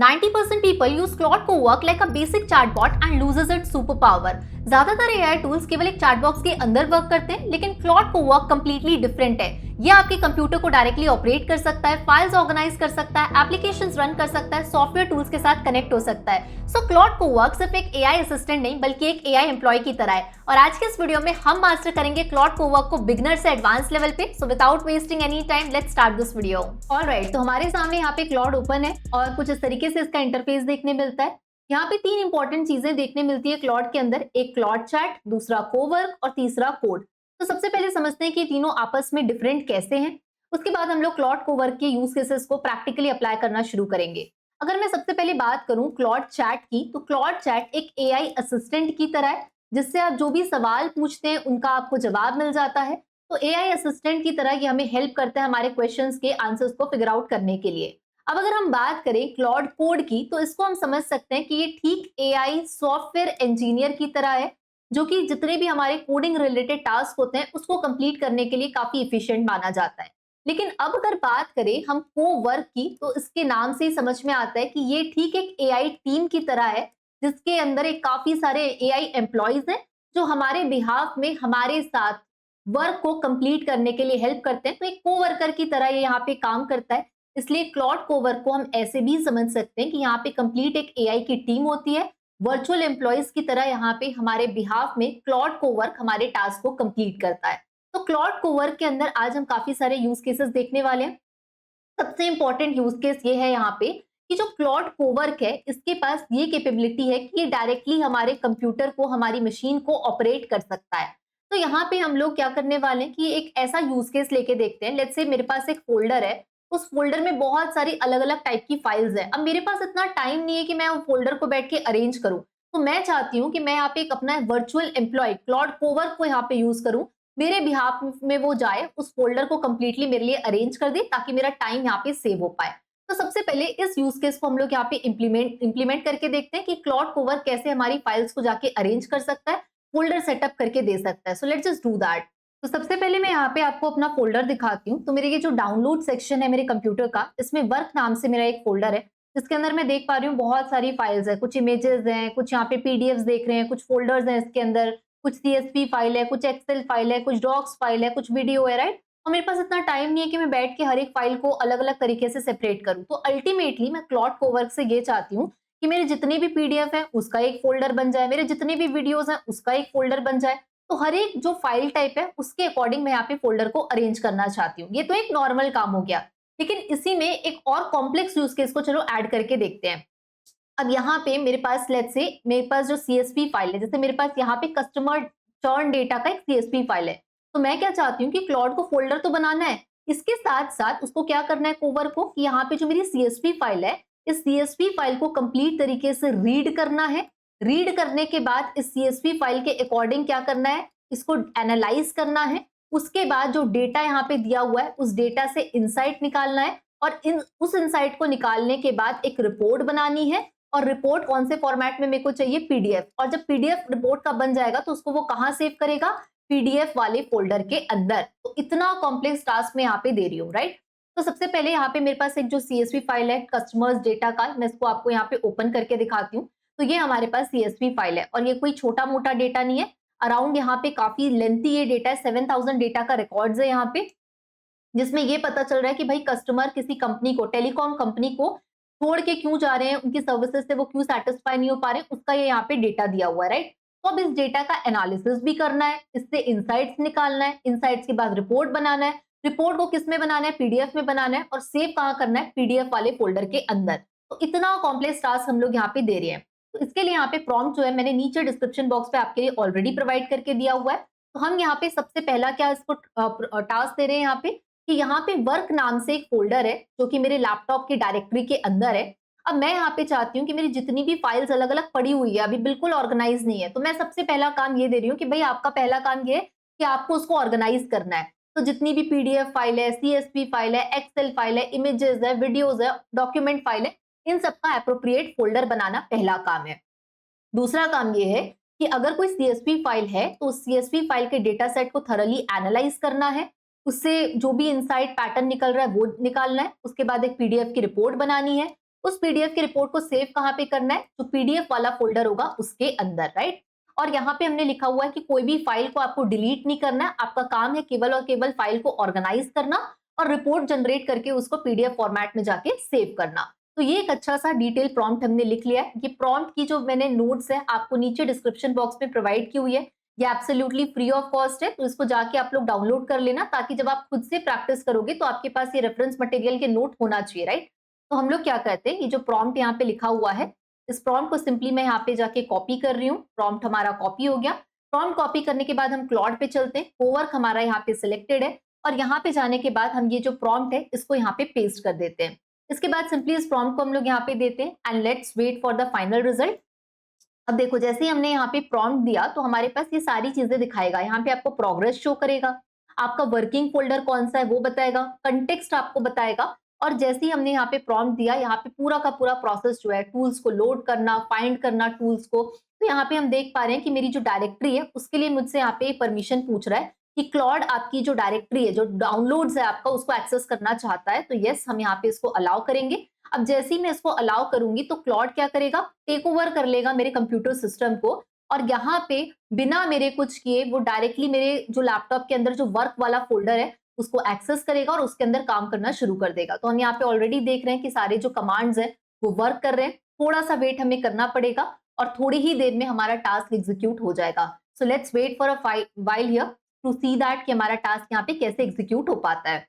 90% people use Claude Cowork like a basic chatbot and loses its superpower. ज्यादातर AI tools केवल एक chat box के अंदर work करते हैं, लेकिन Claude Cowork कंप्लीटली डिफरेंट है। ये आपके कंप्यूटर को डायरेक्टली ऑपरेट कर सकता है, फाइल्स ऑर्गेनाइज कर सकता है, एप्लीकेशंस रन कर सकता है, सॉफ्टवेयर टूल्स के साथ कनेक्ट हो सकता है। सो Claude Cowork सिर्फ एक एआई असिस्टेंट नहीं बल्कि एक एआई एम्प्लॉय की तरह है। और आज के इस वीडियो में हम मास्टर करेंगे Claude Cowork को बिगिनर से एडवांस लेवल पे। So without wasting any time let's start this video. Alright, तो हमारे सामने यहाँ पे Claude ओपन है और कुछ इस तरीके से इसका इंटरफेस देखने मिलता है। यहाँ पे तीन इंपॉर्टेंट चीजें देखने मिलती है Claude के अंदर, एक Claude चैट, दूसरा कोवर्क और तीसरा कोड। तो सबसे पहले समझते हैं कि तीनों आपस में डिफरेंट कैसे हैं। उसके बाद हम लोग Claude कोवर्क के यूज केसेस को प्रैक्टिकली अप्लाई करना शुरू करेंगे। अगर मैं सबसे पहले बात करूं Claude चैट की, तो Claude चैट एक एआई असिस्टेंट की तरह है, जिससे आप जो भी सवाल पूछते हैं उनका आपको जवाब मिल जाता है। तो एआई असिस्टेंट की तरह ये हमें हेल्प करता है हमारे क्वेश्चंस के आंसर्स को फिगर आउट करने के लिए। अब अगर हम बात करें Claude कोड की, तो इसको हम समझ सकते हैं कि ये ठीक एआई सॉफ्टवेयर इंजीनियर की तरह है, जो कि जितने भी हमारे कोडिंग रिलेटेड टास्क होते हैं उसको कंप्लीट करने के लिए काफी इफिशिएंट माना जाता है। लेकिन अब अगर बात करें हम कोवर्क की, तो इसके नाम से ही समझ में आता है कि ये ठीक एक एआई टीम की तरह है, जिसके अंदर एक काफी सारे एआई एम्प्लॉयज हैं जो हमारे बिहाफ में हमारे साथ वर्क को कंप्लीट करने के लिए हेल्प करते हैं। तो एक कोवर्कर की तरह ये यहाँ पे काम करता है। इसलिए Claude कोवर्क को हम ऐसे भी समझ सकते हैं कि यहाँ पे कंप्लीट एक एआई की टीम होती है, वर्चुअल एम्प्लॉयज की तरह यहाँ पे हमारे बिहाफ में Claude कोवर्क हमारे टास्क को कंप्लीट करता है। तो Claude कोवर्क के अंदर आज हम काफी सारे यूज केसेस देखने वाले हैं। सबसे इंपॉर्टेंट यूज केस ये है यहाँ पे कि जो Claude कोवर्क है, इसके पास ये कैपेबिलिटी है कि ये डायरेक्टली हमारे कंप्यूटर को, हमारी मशीन को ऑपरेट कर सकता है। तो यहाँ पे हम लोग क्या करने वाले हैं कि एक ऐसा यूज केस लेके देखते हैं। लेट्स से मेरे पास एक फोल्डर है, उस फोल्डर में बहुत सारी अलग अलग टाइप की फाइल्स हैं। अब मेरे पास इतना टाइम नहीं है कि मैं वो फोल्डर को बैठ के अरेंज करूं। तो मैं चाहती हूँ कि मैं यहाँ पे एक अपना वर्चुअल एम्प्लॉय Claude कोवर्क को यहाँ पे यूज करूं, मेरे बिहाफ में वो जाए, उस फोल्डर को कंप्लीटली मेरे लिए अरेंज कर दे, ताकि मेरा टाइम यहाँ पे सेव हो पाए। तो सबसे पहले इस यूज केस को हम लोग यहाँ पे इम्प्लीमेंट करके देखते हैं कि Claude कोवर्क कैसे हमारी फाइल्स को जाके अरेंज कर सकता है, फोल्डर सेटअप करके दे सकता है। So let's just do that. तो सबसे पहले मैं यहाँ पे आपको अपना फोल्डर दिखाती हूँ। तो मेरे ये जो डाउनलोड सेक्शन है मेरे कंप्यूटर का, इसमें वर्क नाम से मेरा एक फोल्डर है, जिसके अंदर मैं देख पा रही हूँ बहुत सारी फाइल्स है, कुछ इमेजेस हैं, कुछ यहाँ पे पीडीएफ्स देख रहे हैं, कुछ फोल्डर्स हैं इसके अंदर, कुछ सीएसवी फाइल है, कुछ एक्सेल फाइल है, कुछ डॉक्स फाइल है, कुछ वीडियो है, राइट। और मेरे पास इतना टाइम नहीं है कि मैं बैठ के हर एक फाइल को अलग अलग तरीके से सेपरेट करूँ। तो अल्टीमेटली मैं Claude कोवर्क से ये चाहती हूँ कि मेरे जितने भी पीडीएफ है उसका एक फोल्डर बन जाए, मेरे जितने भी वीडियोस हैं उसका एक फोल्डर बन जाए। तो हर एक जो फाइल टाइप है उसके अकॉर्डिंग मैं यहाँ पे फोल्डर को अरेंज करना चाहती हूँ। ये तो एक नॉर्मल काम हो गया, लेकिन इसी में एक और कॉम्प्लेक्स यूज केस को चलो ऐड करके देखते हैं। अब यहाँ पे मेरे पास लेट्स से मेरे पास जो सीएसवी फाइल है, जैसे मेरे पास यहाँ पे कस्टमर चर्न डेटा का एक सीएसवी फाइल है, तो मैं क्या चाहती हूँ कि Claude को फोल्डर तो बनाना है, इसके साथ साथ उसको क्या करना है कोवर्क को, कि यहाँ पे जो मेरी सीएसवी फाइल है, इस सीएसवी फाइल को कंप्लीट तरीके से रीड करना है। रीड करने के बाद इस सीएसवी फाइल के अकॉर्डिंग क्या करना है, इसको एनालाइज करना है। उसके बाद जो डेटा यहाँ पे दिया हुआ है उस डेटा से इंसाइट निकालना है, और उस इंसाइट को निकालने के बाद एक रिपोर्ट बनानी है। और रिपोर्ट कौन से फॉर्मेट में मेरे को चाहिए, पीडीएफ। और जब पीडीएफ रिपोर्ट का बन जाएगा तो उसको वो कहाँ सेव करेगा, पीडीएफ वाले फोल्डर के अंदर। तो इतना कॉम्प्लेक्स टास्क मैं यहाँ पे दे रही हूँ, राइट। तो सबसे पहले यहाँ पे मेरे पास एक जो सीएसवी फाइल है कस्टमर्स डेटा का, मैं इसको आपको यहाँ पे ओपन करके दिखाती हूँ। तो ये हमारे पास सीएसवी फाइल है, और ये कोई छोटा मोटा डेटा नहीं है। अराउंड यहाँ पे काफी लेंथी ये डेटा है, 7000 डेटा का रिकॉर्ड्स है यहाँ पे, जिसमें ये पता चल रहा है कि भाई कस्टमर किसी कंपनी को, टेलीकॉम कंपनी को छोड़ के क्यों जा रहे हैं, उनकी सर्विसेज से वो क्यों सेटिस्फाई नहीं हो पा रहे, उसका ये यहाँ पे डेटा दिया हुआ है, राइट। तो अब इस डेटा का एनालिसिस भी करना है, इससे इंसाइट्स निकालना है, इंसाइट्स के बाद रिपोर्ट बनाना है। रिपोर्ट को किस में बनाना है, पीडीएफ में बनाना है, और सेव कहाँ करना है, पीडीएफ वाले फोल्डर के अंदर। तो इतना कॉम्प्लेक्स टास्क हम लोग यहाँ पे दे रहे हैं। तो इसके लिए यहाँ पे प्रॉम्प्ट जो है मैंने नीचे डिस्क्रिप्शन बॉक्स पे आपके लिए ऑलरेडी प्रोवाइड करके दिया हुआ है। तो हम यहाँ पे सबसे पहला क्या इसको टास्क दे रहे हैं यहाँ पे, कि यहाँ पे वर्क नाम से एक फोल्डर है जो कि मेरे लैपटॉप की डायरेक्टरी के अंदर है। अब मैं यहाँ पे चाहती हूँ कि मेरी जितनी भी फाइल्स अलग अलग पड़ी हुई है, अभी बिल्कुल ऑर्गेनाइज नहीं है, तो मैं सबसे पहला काम ये दे रही हूँ कि भाई आपका पहला काम ये है कि आपको उसको ऑर्गेनाइज करना है। तो जितनी भी पीडीएफ फाइल है, सीएसवी फाइल है, एक्सेल फाइल है, इमेजेस है, वीडियोज है, डॉक्यूमेंट फाइल है, इन सबका एप्रोप्रिएट फोल्डर बनाना पहला काम है। दूसरा काम ये है कि अगर कोई सीएसवी फाइल है तो उस सीएसवी फाइल के डेटा सेट को थरली एनालाइज करना है, उससे जो भी इनसाइट पैटर्न निकल रहा है वो निकालना है। उसके बाद एक पीडीएफ की रिपोर्ट बनानी है। उस पीडीएफ की रिपोर्ट को सेव कहाँ पे करना है, जो पीडीएफ वाला फोल्डर होगा उसके अंदर, राइट। और यहाँ पे हमने लिखा हुआ है कि कोई भी फाइल को आपको डिलीट नहीं करना है, आपका काम है केवल और केवल फाइल को ऑर्गेनाइज करना और रिपोर्ट जनरेट करके उसको पीडीएफ फॉर्मेट में जाके सेव करना। तो ये एक अच्छा सा डिटेल प्रॉम्प्ट हमने लिख लिया है। ये प्रॉम्प्ट की जो मैंने नोट्स है आपको नीचे डिस्क्रिप्शन बॉक्स में प्रोवाइड की हुई है, ये एब्सोल्युटली फ्री ऑफ कॉस्ट है, तो इसको जाके आप लोग डाउनलोड कर लेना, ताकि जब आप खुद से प्रैक्टिस करोगे तो आपके पास ये रेफरेंस मटेरियल के नोट होना चाहिए, राइट। तो हम लोग क्या करते हैं, ये जो प्रॉम्प्ट यहाँ पे लिखा हुआ है, इस प्रॉम्प्ट को सिंपली मैं यहाँ पे जाके कॉपी कर रही हूँ। प्रॉम्प्ट हमारा कॉपी हो गया। प्रॉम्प्ट कॉपी करने के बाद हम क्लॉड पे चलते हैं, कोवर्क हमारा यहाँ पे सिलेक्टेड है, और यहाँ पे जाने के बाद हम ये जो प्रॉम्प्ट है इसको यहाँ पे पेस्ट कर देते हैं। इसके बाद सिंपली इस प्रॉम्प्ट को हम लोग यहाँ पे देते हैं and let's wait for the final result. अब देखो, जैसे ही हमने यहाँ पे प्रॉम्प्ट दिया तो हमारे पास ये सारी चीजें दिखाएगा। यहाँ पे आपको प्रोग्रेस शो करेगा, आपका वर्किंग फोल्डर कौन सा है वो बताएगा, कंटेक्स्ट आपको बताएगा, और जैसे ही हमने यहाँ पे प्रॉम्प्ट दिया, यहाँ पे पूरा का पूरा प्रोसेस जो है टूल्स को लोड करना, फाइंड करना टूल्स को, तो यहाँ पे हम देख पा रहे हैं कि मेरी जो डायरेक्टरी है उसके लिए मुझसे यहाँ पे परमिशन पूछ रहा है कि क्लॉड आपकी जो डायरेक्टरी है, जो डाउनलोड्स है आपका, उसको एक्सेस करना चाहता है। तो यस, हम यहाँ पे इसको अलाउ करेंगे। अब जैसे ही मैं इसको अलाउ करूंगी तो क्लॉड क्या करेगा, टेक ओवर कर लेगा मेरे कंप्यूटर सिस्टम को, और यहाँ पे बिना मेरे कुछ किए वो डायरेक्टली मेरे जो लैपटॉप के अंदर जो वर्क वाला फोल्डर है उसको एक्सेस करेगा और उसके अंदर काम करना शुरू कर देगा। तो हम यहाँ पे ऑलरेडी देख रहे हैं कि सारे जो कमांड्स हैं वो वर्क कर रहे हैं। थोड़ा सा वेट हमें करना पड़ेगा और थोड़ी ही देर में हमारा टास्क एग्जीक्यूट हो जाएगा। So let's wait for a while here to see that कि हमारा टास्क यहाँ पे कैसे एग्जीक्यूट हो पाता है।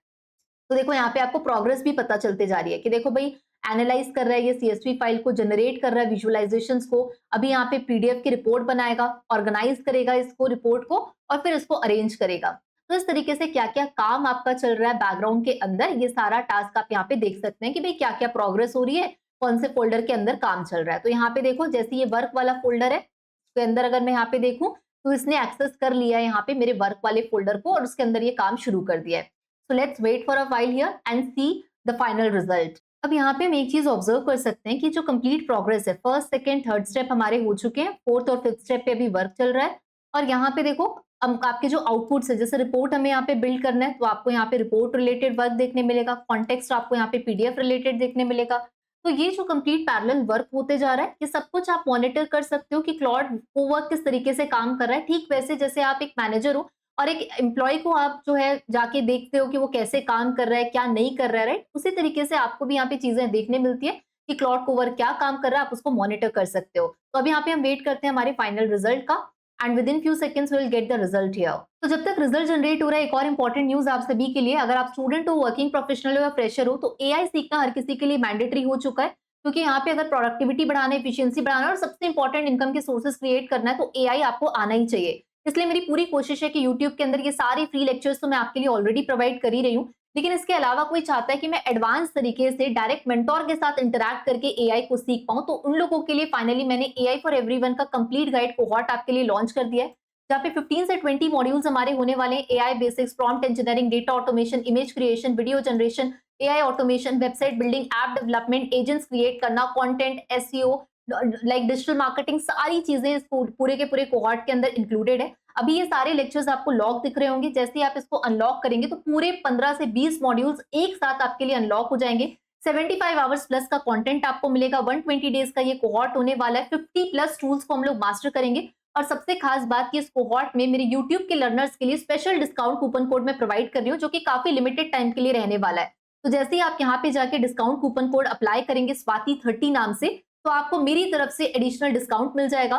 तो देखो, यहाँ पे आपको प्रोग्रेस भी पता चलते जा रही है कि देखो भाई, एनालाइज कर रहा है ये सीएसवी फाइल को, जनरेट कर रहा है विजुअलाइजेशंस को, अभी यहाँ पे पीडीएफ की रिपोर्ट बनाएगा, ऑर्गेनाइज करेगा इसको रिपोर्ट को, और फिर इसको अरेंज करेगा। तो इस तरीके से क्या क्या काम आपका चल रहा है बैकग्राउंड के अंदर, ये सारा टास्क आप यहाँ पे देख सकते हैं कि भाई क्या क्या प्रोग्रेस हो रही है, कौन से फोल्डर के अंदर काम चल रहा है। तो यहाँ पे देखो, जैसे ये वर्क वाला फोल्डर है, उसके अंदर अगर मैं यहाँ पे देखूं तो इसने एक्सेस कर लिया है यहाँ पे मेरे वर्क वाले फोल्डर को, और उसके अंदर ये काम शुरू कर दिया है। So let's wait for a while here and see the final result. अब यहाँ पे हम एक चीज ऑब्जर्व कर सकते हैं कि जो कंप्लीट प्रोग्रेस है, फर्स्ट सेकंड थर्ड स्टेप हमारे हो चुके हैं, फोर्थ और फिफ्थ स्टेप पे अभी वर्क चल रहा है। और यहाँ पे देखो, आपके जो आउटपुट्स है, जैसे रिपोर्ट हमें यहाँ पे बिल्ड करना है तो आपको यहाँ पे रिपोर्ट रिलेटेड वर्क देखने मिलेगा, कॉन्टेक्स्ट आपको यहाँ पे पीडीएफ रिलेटेड देखने मिलेगा। तो ये जो कंप्लीट पैरेलल वर्क होते जा रहा है, ये सब कुछ आप मॉनिटर कर सकते हो कि क्लॉड कोवर्क किस तरीके से काम कर रहा है। ठीक वैसे जैसे आप एक मैनेजर हो और एक एम्प्लॉय को आप जो है जाके देखते हो कि वो कैसे काम कर रहा है, क्या नहीं कर रहा है, राइट। उसी तरीके से आपको भी यहाँ पे चीजें देखने मिलती है कि क्लॉड कोवर्क क्या काम कर रहा है, आप उसको मॉनिटर कर सकते हो। तो अब यहाँ पे हम वेट करते हैं हमारे फाइनल रिजल्ट का, and within few seconds we will get the result here. तो जब तक रिजल्ट जनरेट हो रहा है, एक और इंपॉर्टेंट न्यूज आप सभी के लिए, अगर आप स्टूडेंट हो, वर्किंग प्रोफेशनल हो या फ्रेशर हो, तो एआई सीखना हर किसी के लिए मैंडेटरी हो चुका है। क्योंकि यहाँ पे अगर प्रोडक्टिविटी बढ़ाना, एफिशिएंसी बढ़ाना और सबसे इंपॉर्टेंट इनकम के सोर्सेज क्रिएट करना है, तो एआई आपको आना ही चाहिए। इसलिए मेरी पूरी कोशिश है कि यूट्यूब के अंदर ये सारी फ्री लेक्चर्स तो मैं आपके लिए ऑलरेडी प्रोवाइड कर ही रही हूँ, लेकिन इसके अलावा कोई चाहता है कि मैं एडवांस तरीके से डायरेक्ट मेंटोर के साथ इंटरैक्ट करके एआई को सीख पाऊं, तो उन लोगों के लिए फाइनली मैंने एआई फॉर एवरीवन का कंप्लीट गाइड कोहॉर्ट आपके लिए लॉन्च कर दिया है, जहाँ पे 15 से 20 मॉड्यूल्स हमारे होने वाले हैं। AI basics, prompt engineering, data automation, image creation, video generation, AI automation, website building, app development, agents create करना, content, SEO, like digital marketing, सारी चीजें इस पूरे के पूरे कोहॉर्ट के अंदर इंक्लूडेड है। अभी ये सारे लेक्चर्स आपको लॉक दिख रहे होंगे, जैसे ही आप इसको अनलॉक करेंगे तो पूरे 15 से 20 मॉड्यूल्स एक साथ आपके लिए अनलॉक हो जाएंगे। 75 आवर्स प्लस का कंटेंट आपको मिलेगा, 120 डेज का ये कोहॉर्ट होने वाला है, 50 प्लस टूल्स को हम लोग मास्टर करेंगे। और सबसे खास बात कि इस कोहॉर्ट में मेरे YouTube के लर्नर्स के लिए स्पेशल डिस्काउंट कूपन कोड मैं प्रोवाइड कर रही हूँ, जो कि काफी लिमिटेड टाइम के लिए रहने वाला है। तो जैसे ही आप यहाँ पे जाके डिस्काउंट कूपन कोड अप्लाई करेंगे स्वाति30 नाम से, तो आपको मेरी तरफ से एडिशनल डिस्काउंट मिल जाएगा,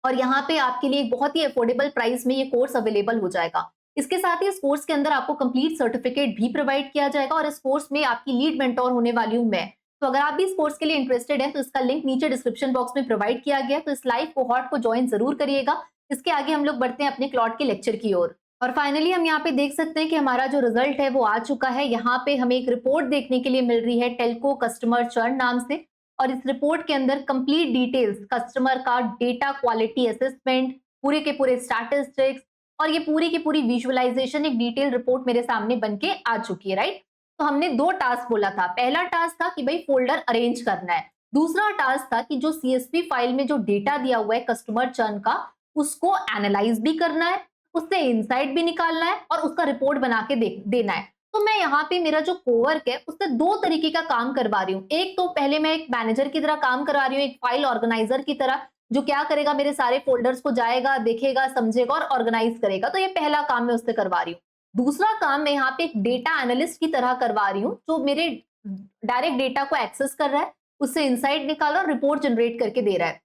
और यहाँ पे आपके लिए बहुत ही अफोर्डेबल प्राइस में ये कोर्स अवेलेबल हो जाएगा। इसके साथ ही इस कोर्स के अंदर आपको कंप्लीट सर्टिफिकेट भी प्रोवाइड किया जाएगा, और इस कोर्स में आपकी लीड मेंटोर होने वाली हूँ मैं। तो अगर आप भी इस कोर्स के लिए इंटरेस्टेड हैं तो इसका लिंक नीचे डिस्क्रिप्शन बॉक्स में प्रोवाइड किया गया है, तो इस लाइव कोहॉर्ट को ज्वाइन जरूर करिएगा। इसके आगे हम लोग बढ़ते हैं अपने क्लॉड के लेक्चर की ओर। और फाइनली हम यहाँ पे देख सकते हैं कि हमारा जो रिजल्ट है वो आ चुका है। यहाँ पे हमें एक रिपोर्ट देखने के लिए मिल रही है टेल्को कस्टमर चर्न नाम से, और इस रिपोर्ट के अंदर कंप्लीट डिटेल्स, कस्टमर का डेटा क्वालिटी असेसमेंट, पूरे के पूरे स्टैटिस्टिक्स, और ये पूरी की पूरी विजुअलाइजेशन, एक डिटेल रिपोर्ट मेरे सामने बनके आ चुकी है, राइट। तो हमने दो टास्क बोला था। पहला टास्क था कि भाई फोल्डर अरेंज करना है, दूसरा टास्क था कि जो सीएसवी फाइल में जो डेटा दिया हुआ है कस्टमर चर्न का, उसको एनालाइज भी करना है, उससे इनसाइट भी निकालना है और उसका रिपोर्ट बना के देना है। तो मैं यहाँ पे मेरा जो कोवर्क है उससे दो तरीके का काम करवा रही हूँ। एक तो पहले मैं एक मैनेजर की तरह काम करवा रही हूँ, एक फाइल ऑर्गेनाइजर की तरह, जो क्या करेगा, मेरे सारे फोल्डर्स को जाएगा, देखेगा, समझेगा और ऑर्गेनाइज करेगा। तो ये पहला काम मैं उससे करवा रही हूँ। दूसरा काम मैं यहाँ पे एक डेटा एनालिस्ट की तरह करवा रही हूँ, जो मेरे डायरेक्ट डेटा को एक्सेस कर रहा है, उससे इंसाइट निकाल और रिपोर्ट जनरेट करके दे रहा है।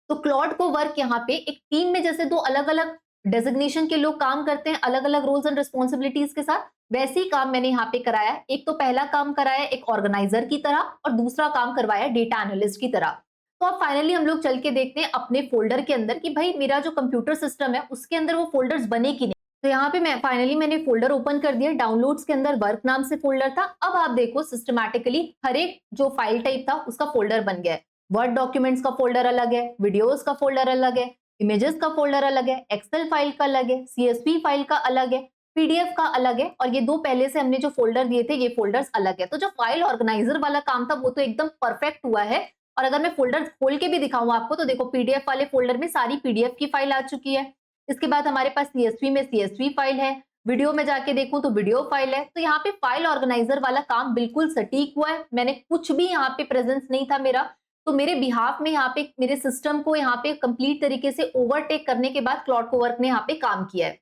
तो क्लॉड को वर्क यहाँ पे एक टीम में जैसे दो अलग अलग डेजिग्नेशन के लोग काम करते हैं अलग अलग रोल्स एंड रिस्पॉन्सिबिलिटीज के साथ, वैसे ही काम मैंने यहाँ पे कराया है। एक तो पहला काम कराया एक ऑर्गेनाइजर की तरह और दूसरा काम करवाया डेटा एनालिस्ट की तरह। तो अब फाइनली हम लोग चल के देखते हैं अपने फोल्डर के अंदर कि भाई मेरा जो कंप्यूटर सिस्टम है उसके अंदर वो फोल्डर्स बने कि नहीं। तो यहाँ पे मैं फाइनली मैंने फोल्डर ओपन कर दिया। डाउनलोड्स के अंदर वर्क नाम से फोल्डर था। अब आप देखो सिस्टमैटिकली हर एक जो फाइल टाइप था उसका फोल्डर बन गया है। वर्ड डॉक्यूमेंट्स का फोल्डर अलग है, वीडियोस का फोल्डर अलग है, इमेजेस का फोल्डर अलग है, एक्सेल फाइल का अलग है, सीएसवी फाइल का अलग है, पीडीएफ का अलग है, और ये दो पहले से हमने जो फोल्डर दिए थे ये फोल्डर्स अलग है। तो जो फाइल ऑर्गेनाइजर वाला काम था वो तो एकदम परफेक्ट हुआ है। और अगर मैं फोल्डर खोल के भी दिखाऊं आपको तो देखो पीडीएफ वाले फोल्डर में सारी पीडीएफ की फाइल आ चुकी है। इसके बाद हमारे पास सीएसवी में सीएसवी फाइल है, वीडियो में जाके देखूं तो वीडियो फाइल है। तो यहाँ पे फाइल ऑर्गेनाइजर वाला काम बिल्कुल सटीक हुआ है। मैंने कुछ भी यहाँ पे प्रेजेंस नहीं था मेरा, तो मेरे बिहाफ में यहाँ पे मेरे सिस्टम को यहाँ पे कंप्लीट तरीके से ओवरटेक करने के बाद क्लाउड कोवर्क ने यहाँ पे काम किया है।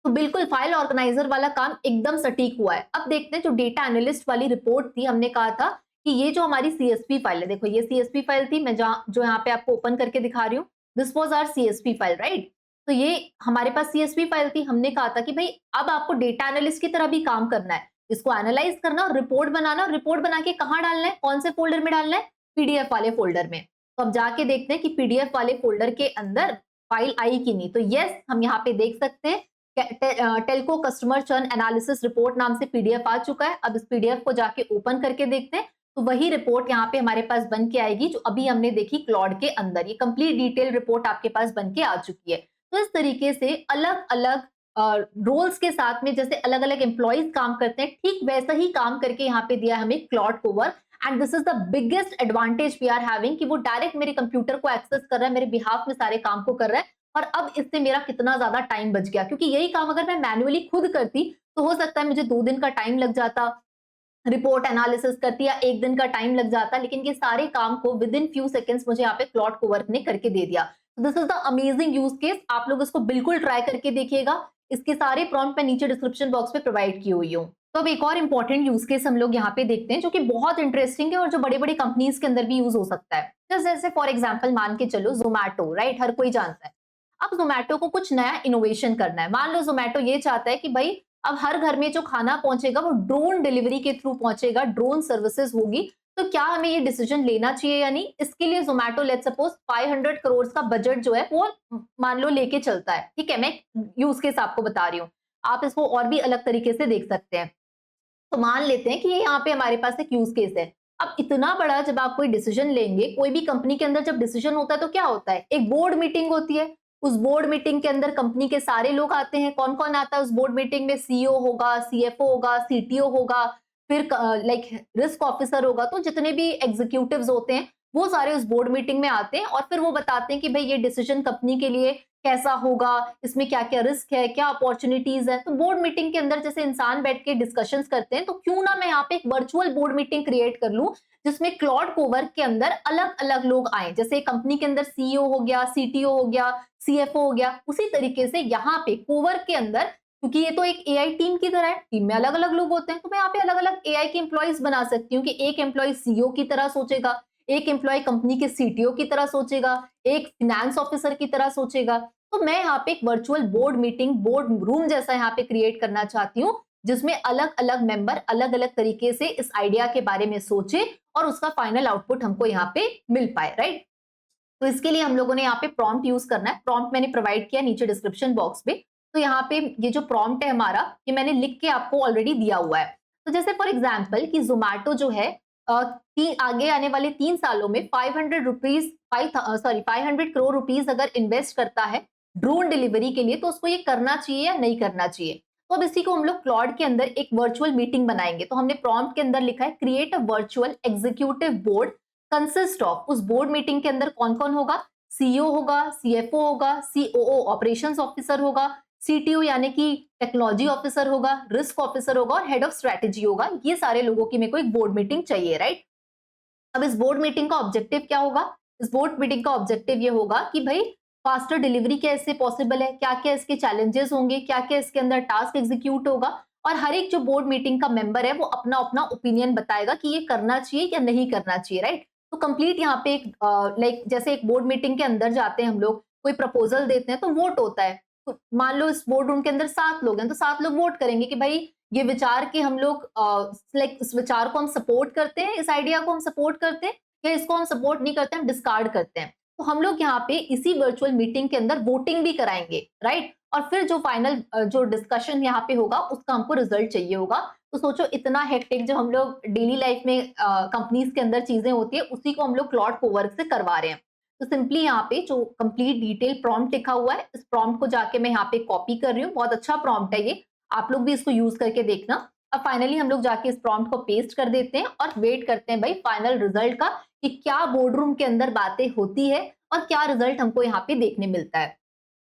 तो बिल्कुल फाइल ऑर्गेनाइजर वाला काम एकदम सटीक हुआ है। अब देखते हैं जो डेटा एनालिस्ट वाली रिपोर्ट थी, हमने कहा था कि ये जो हमारी सीएसवी फाइल है, देखो ये सीएसवी फाइल थी, मैं जो यहाँ पे आपको ओपन करके दिखा रही हूँ, this was our CSV file, right. तो ये हमारे पास सीएसवी फाइल थी। हमने कहा था कि भाई अब आपको डेटा एनालिस्ट की तरह भी काम करना है, इसको एनालाइज करना और रिपोर्ट बनाना, और रिपोर्ट बना के कहाँ डालना है, कौन से फोल्डर में डालना है, पीडीएफ वाले फोल्डर में। तो अब जाके देखते हैं कि पीडीएफ वाले फोल्डर के अंदर फाइल आई कि नहीं। तो यस, हम यहाँ पे देख सकते हैं Telco customer churn analysis report नाम से पीडीएफ आ चुका है। अब इस पीडीएफ को जाके ओपन करके देखते हैं तो वही रिपोर्ट यहाँ पे हमारे पास बन के आएगी जो अभी हमने देखी क्लॉड के अंदर। ये कंप्लीट डिटेल रिपोर्ट आपके पास बन के आ चुकी है। तो इस तरीके से अलग अलग रोल्स के साथ में जैसे अलग अलग एम्प्लॉइज काम करते हैं, ठीक वैसा ही काम करके यहाँ पे दिया हमें Claude Cowork. And this is the biggest advantage we are having कि वो डायरेक्ट मेरे कंप्यूटर को एक्सेस कर रहा है, मेरे बिहाफ में सारे काम को कर रहा है। और अब इससे मेरा कितना ज्यादा टाइम बच गया, क्योंकि यही काम अगर मैं मैन्युअली खुद करती तो हो सकता है मुझे 2 दिन का टाइम लग जाता, रिपोर्ट एनालिसिस करती, या 1 दिन का टाइम लग जाता। लेकिन ये सारे काम को विद इन फ्यू सेकेंड्स मुझे यहाँ पे क्लॉड कोवर्क ने करके दे दिया। This is the amazing use case. आप लोग इसको बिल्कुल ट्राई करके देखिएगा। इसके सारे प्रॉम्प्ट मैं नीचे डिस्क्रिप्शन बॉक्स में प्रोवाइड की हुई हूँ। तो अब एक और इंपॉर्टेंट यूज केस हम लोग यहाँ पे देखते हैं जो कि बहुत इंटरेस्टिंग है और जो बड़े बड़े कंपनीज के अंदर भी यूज हो सकता है। जैसे फॉर एग्जाम्पल मान के चलो जोमैटो, राइट, हर कोई जानता है। अब जोमैटो को कुछ नया इनोवेशन करना है। मान लो जोमैटो ये चाहता है कि भाई अब हर घर में जो खाना पहुंचेगा वो ड्रोन डिलीवरी के थ्रू पहुंचेगा, ड्रोन सर्विसेज होगी। तो क्या हमें ये डिसीजन लेना चाहिए या नहीं? इसके लिए जोमैटो लेट्स सपोज 500 करोड़ का बजट जो है वो मान लो लेके चलता है। ठीक है, मैं यूज केस आपको बता रही हूँ, आप इसको और भी अलग तरीके से देख सकते हैं। तो मान लेते हैं कि ये यहाँ पे हमारे पास एक यूज केस है। अब इतना बड़ा जब आप कोई डिसीजन लेंगे, कोई भी कंपनी के अंदर जब डिसीजन होता है तो क्या होता है, एक बोर्ड मीटिंग होती है। उस बोर्ड मीटिंग के अंदर कंपनी के सारे लोग आते हैं। कौन कौन आता है उस बोर्ड मीटिंग में? सीईओ होगा, सीएफओ होगा, सीटीओ होगा, फिर लाइक रिस्क ऑफिसर होगा। तो जितने भी एग्जीक्यूटिव्स होते हैं वो सारे उस बोर्ड मीटिंग में आते हैं और फिर वो बताते हैं कि भाई ये डिसीजन कंपनी के लिए कैसा होगा, इसमें क्या क्या रिस्क है, क्या अपॉर्चुनिटीज है। तो बोर्ड मीटिंग के अंदर जैसे इंसान बैठ के डिस्कशंस करते हैं, तो क्यों ना मैं यहाँ पे एक वर्चुअल बोर्ड मीटिंग क्रिएट कर लूं जिसमें क्लॉड कोवर्क के अंदर अलग अलग लोग आए। जैसे कंपनी के अंदर सीईओ हो गया, सीटीओ हो गया, सीएफओ हो गया, उसी तरीके से यहाँ पे कोवर्क के अंदर, क्योंकि ये तो एक एआई टीम की तरह है, टीम में अलग अलग लोग होते हैं, तो मैं यहाँ पे अलग अलग एआई के एम्प्लॉइज बना सकती हूँ कि एक एम्प्लॉय सीईओ की तरह सोचेगा, एक एम्प्लॉय कंपनी के सीटीओ की तरह सोचेगा, एक फाइनेंस ऑफिसर की तरह सोचेगा। तो मैं यहाँ पे एक virtual board meeting, board room जैसा यहाँ पे क्रिएट करना चाहती हूँ जिसमें अलग अलग मेंबर अलग अलग तरीके से इस आइडिया के बारे में सोचे और उसका फाइनल आउटपुट हमको यहाँ पे मिल पाए, राइट। तो इसके लिए हम लोगों ने यहाँ पे प्रॉम्प्ट यूज करना है। प्रॉम्प्ट मैंने प्रोवाइड किया नीचे डिस्क्रिप्शन बॉक्स में। तो यहाँ पे ये जो प्रॉम्प्ट है हमारा, ये मैंने लिख के आपको ऑलरेडी दिया हुआ है। तो जैसे फॉर एग्जाम्पल कि जोमैटो जो है आगे आने वाले 3 सालों में 500 करोड़ रुपीज अगर इन्वेस्ट करता है ड्रोन डिलीवरी के लिए, तो उसको ये करना चाहिए या नहीं करना चाहिए। तो अब इसी को हम लोग क्लॉड के अंदर एक वर्चुअल मीटिंग बनाएंगे। तो हमने प्रॉम्प्ट के अंदर लिखा है create a virtual executive board consist of. उस बोर्ड मीटिंग के अंदर कौन कौन होगा? सीईओ होगा, सीएफओ होगा, सीओओ ऑपरेशंस ऑफिसर होगा, CTO यानी कि टेक्नोलॉजी ऑफिसर होगा, रिस्क ऑफिसर होगा और हेड ऑफ स्ट्रेटेजी होगा। ये सारे लोगों की मेरे को एक बोर्ड मीटिंग चाहिए, राइट। अब इस बोर्ड मीटिंग का ऑब्जेक्टिव क्या होगा? इस बोर्ड मीटिंग का ऑब्जेक्टिव ये होगा कि भाई फास्टर डिलीवरी कैसे पॉसिबल है, क्या क्या इसके चैलेंजेस होंगे, क्या क्या इसके अंदर टास्क एग्जीक्यूट होगा, और हर एक जो बोर्ड मीटिंग का मेंबर है वो अपना अपना ओपिनियन बताएगा कि ये करना चाहिए या नहीं करना चाहिए, राइट। तो कंप्लीट यहाँ पे एक लाइक जैसे एक बोर्ड मीटिंग के अंदर जाते हैं हम लोग, कोई प्रपोजल देते हैं तो वोट होता है। तो मान लो इस बोर्ड रूम के अंदर 7 लोग हैं, तो 7 लोग वोट करेंगे कि भाई ये विचार के हम लोग लाइक इस विचार को हम सपोर्ट करते हैं, इस आइडिया को हम सपोर्ट करते हैं, या इसको हम सपोर्ट नहीं करते, हम डिस्कार्ड करते हैं। तो हम लोग यहाँ पे इसी वर्चुअल मीटिंग के अंदर वोटिंग भी कराएंगे, राइट। और फिर जो फाइनल जो डिस्कशन यहाँ पे होगा उसका हमको रिजल्ट चाहिए होगा। तो सोचो इतना हेक्टिक जो हम लोग डेली लाइफ में कंपनीज के अंदर चीजें होती है, उसी को हम लोग क्लाउड कोवर्क से करवा रहे हैं। तो सिंपली यहाँ पे जो कंप्लीट डिटेल प्रॉम्प्ट लिखा हुआ है, इस प्रॉम्प्ट को जाके मैं यहाँ पे कॉपी कर रही हूँ। बहुत अच्छा प्रॉम्प्ट है ये, आप लोग भी इसको यूज करके देखना। अब फाइनली हम लोग जाके इस प्रॉम्प्ट को पेस्ट कर देते हैं और वेट करते हैं भाई फाइनल रिजल्ट का, कि क्या बोर्ड रूम के अंदर बातें होती है और क्या रिजल्ट हमको यहाँ पे देखने मिलता है।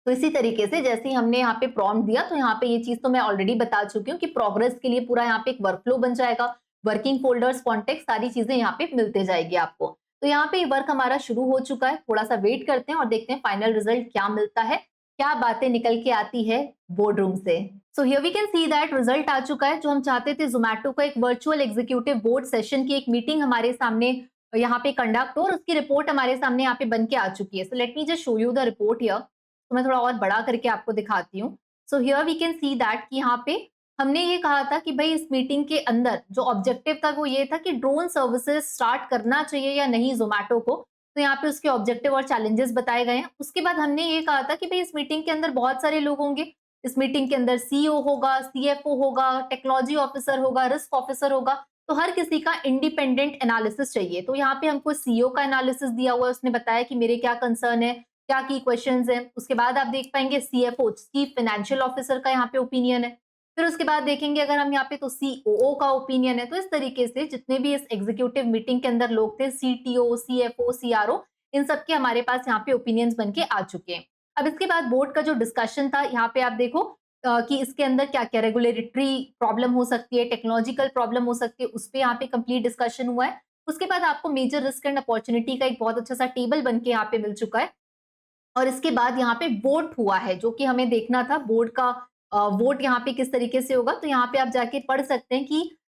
तो इसी तरीके से जैसे ही हमने यहाँ पे प्रॉम्प्ट दिया, तो यहाँ पे ये चीज तो मैं ऑलरेडी बता चुकी हूँ कि प्रोग्रेस के लिए पूरा यहाँ पे एक वर्कफ्लो बन जाएगा, वर्किंग फोल्डर्स, कॉन्टेक्ट, सारी चीजें यहाँ पे मिलते जाएगी आपको। तो यहाँ पे वर्क हमारा शुरू हो चुका है, थोड़ा सा वेट करते हैं और देखते हैं फाइनल रिजल्ट क्या मिलता है, क्या बातें निकल के आती है बोर्ड रूम से। So here we can see that result आ चुका है। जो हम चाहते थे जोमेटो का एक वर्चुअल एग्जीक्यूटिव बोर्ड सेशन की एक मीटिंग हमारे सामने यहाँ पे कंडक्ट हो, और उसकी रिपोर्ट हमारे सामने यहाँ पे बन के आ चुकी है। So let me just show you the report here. तो मैं थोड़ा और बड़ा करके आपको दिखाती हूँ। So here we can see that कि यहाँ पे हमने ये कहा था कि भाई इस मीटिंग के अंदर जो ऑब्जेक्टिव था वो ये था कि ड्रोन सर्विसेज स्टार्ट करना चाहिए या नहीं जोमेटो को। तो यहाँ पे उसके ऑब्जेक्टिव और चैलेंजेस बताए गए हैं। उसके बाद हमने ये कहा था कि भाई इस मीटिंग के अंदर बहुत सारे लोग होंगे। इस मीटिंग के अंदर सीईओ होगा, सीएफओ होगा, टेक्नोलॉजी ऑफिसर होगा, रिस्क ऑफिसर होगा। तो हर किसी का इंडिपेंडेंट एनालिसिस चाहिए। तो यहाँ पे हमको सीईओ का एनालिसिस दिया हुआ है, उसने बताया कि मेरे क्या कंसर्न है, क्या की क्वेश्चंस हैं। उसके बाद आप देख पाएंगे सीएफओ, चीफ फाइनेंशियल ऑफिसर का यहाँ पे ओपिनियन है। फिर उसके बाद देखेंगे अगर हम यहाँ पे तो सीओओ का ओपिनियन है। तो इस तरीके से जितने भी इस एग्जीक्यूटिव मीटिंग के अंदर लोग थे, सीटीओ, सीएफओ, सीआरओ, इन सबके हमारे पास यहाँ पे ओपिनियंस बन के आ चुके हैं। अब इसके बाद बोर्ड का जो डिस्कशन था, यहाँ पे आप देखो कि इसके अंदर क्या क्या रेगुलेटरी प्रॉब्लम हो सकती है, टेक्नोलॉजिकल प्रॉब्लम हो सकती है, उस पर यहाँ पे कंप्लीट डिस्कशन हुआ है। उसके बाद आपको मेजर रिस्क एंड अपॉर्चुनिटी का एक बहुत अच्छा सा टेबल बन के यहाँ पे मिल चुका है। और इसके बाद यहाँ पे वोट हुआ है, जो कि हमें देखना था बोर्ड का वोट यहाँ पे किस तरीके से होगा। तो यहाँ पे आप जाके पढ़ सकते हैं कि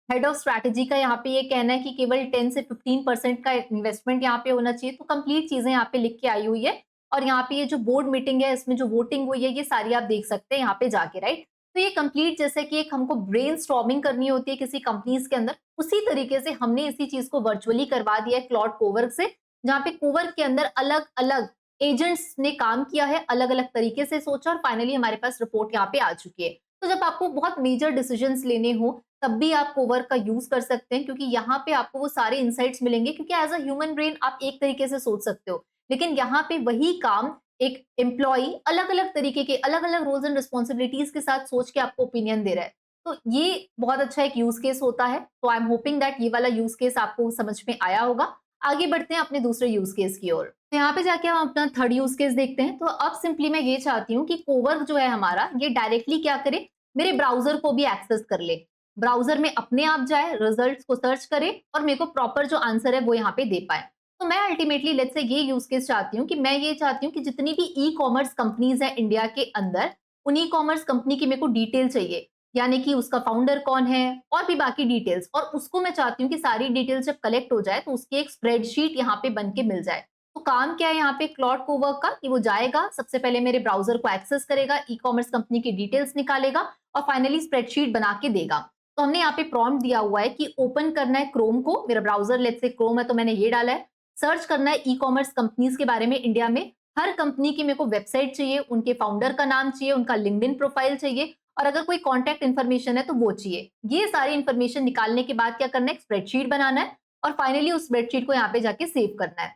हेड ऑफ स्ट्रैटेजी का यहाँ पे ये कहना है कि केवल 10 से 15% का इन्वेस्टमेंट यहाँ पे होना चाहिए। तो कंप्लीट चीजें यहाँ पे लिख के आई हुई है। और यहाँ पे ये जो बोर्ड मीटिंग है, इसमें जो वोटिंग हुई है, ये सारी आप देख सकते हैं यहाँ पे जाके, राइट। तो ये कंप्लीट जैसे कि एक हमको ब्रेन स्टॉर्मिंग करनी होती है किसी कंपनीज के अंदर, उसी तरीके से हमने इसी चीज को वर्चुअली करवा दिया है क्लाउड कोवर्क से, जहाँ पे कोवर्क के अंदर अलग अलग एजेंट्स ने काम किया है, अलग अलग तरीके से सोचा, और फाइनली हमारे पास रिपोर्ट यहाँ पे आ चुकी है। तो जब आपको बहुत मेजर डिसीजंस लेने हो, तब भी आप कोवर्क का यूज कर सकते हैं, क्योंकि यहाँ पे आपको वो सारे इंसाइट्स मिलेंगे। क्योंकि एज अ ह्यूमन ब्रेन आप एक तरीके से सोच सकते हो, लेकिन यहाँ पे वही काम एक एम्प्लॉय अलग अलग तरीके के, अलग अलग रोल्स एंड रिस्पॉन्सिबिलिटीज के साथ सोच के आपको ओपिनियन दे रहा है। तो ये बहुत अच्छा एक यूज केस होता है। तो आई एम होपिंग दैट ये वाला यूज केस आपको समझ में आया होगा। आगे बढ़ते हैं अपने दूसरे यूज केस की ओर। तो यहाँ पे जाके हम अपना थर्ड यूज केस देखते हैं। तो अब सिंपली मैं ये चाहती हूँ कि कोवर्क जो है हमारा, ये डायरेक्टली क्या करे, मेरे ब्राउजर को भी एक्सेस कर ले। ब्राउजर में अपने आप जाए, रिजल्ट्स को सर्च करे और मेरे को प्रॉपर जो आंसर है वो यहाँ पे दे पाए। तो मैं अल्टीमेटली लेट्स से ये यूज केस चाहती हूँ कि मैं ये चाहती हूँ कि जितनी भी ई कॉमर्स कंपनीज है इंडिया के अंदर, उन ई कॉमर्स कंपनी की मेरे को डिटेल चाहिए, यानी कि उसका फाउंडर कौन है और भी बाकी डिटेल्स। और उसको मैं चाहती हूँ कि सारी डिटेल्स जब कलेक्ट हो जाए तो उसकी एक स्प्रेडशीट यहाँ पे बन के मिल जाए। तो काम क्या है यहाँ पे क्लाउड कोवर्क का, कि वो जाएगा, सबसे पहले मेरे ब्राउजर को एक्सेस करेगा, ई कॉमर्स कंपनी की डिटेल्स निकालेगा और फाइनली स्प्रेडशीट बना के देगा। तो हमने यहाँ पे प्रॉम्प्ट दिया हुआ है कि ओपन करना है क्रोम को, मेरा ब्राउजर लेट्स से क्रोम है तो मैंने ये डाला है। सर्च करना है ई कॉमर्स कंपनीज के बारे में इंडिया में, हर कंपनी की मेरे को वेबसाइट चाहिए, उनके फाउंडर का नाम चाहिए, उनका लिंक्डइन प्रोफाइल चाहिए, और अगर कोई कॉन्टैक्ट इन्फॉर्मेशन है तो वो चाहिए। ये सारी इन्फॉर्मेशन निकालने के बाद क्या करना है, स्प्रेडशीट बनाना है और फाइनली उस स्प्रेडशीट को यहाँ पे जाके सेव करना है।